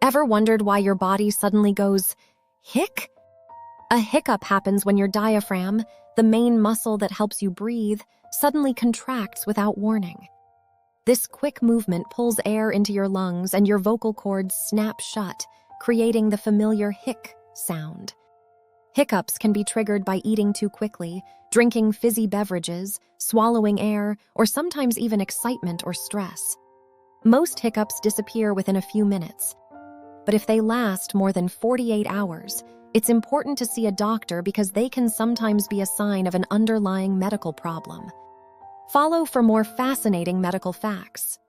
Ever wondered why your body suddenly goes hic? A hiccup happens when your diaphragm, the main muscle that helps you breathe, suddenly contracts without warning. This quick movement pulls air into your lungs and your vocal cords snap shut, creating the familiar hic sound. Hiccups can be triggered by eating too quickly, drinking fizzy beverages, swallowing air, or sometimes even excitement or stress. Most hiccups disappear within a few minutes, but if they last more than 48 hours, it's important to see a doctor because they can sometimes be a sign of an underlying medical problem. Follow for more fascinating medical facts.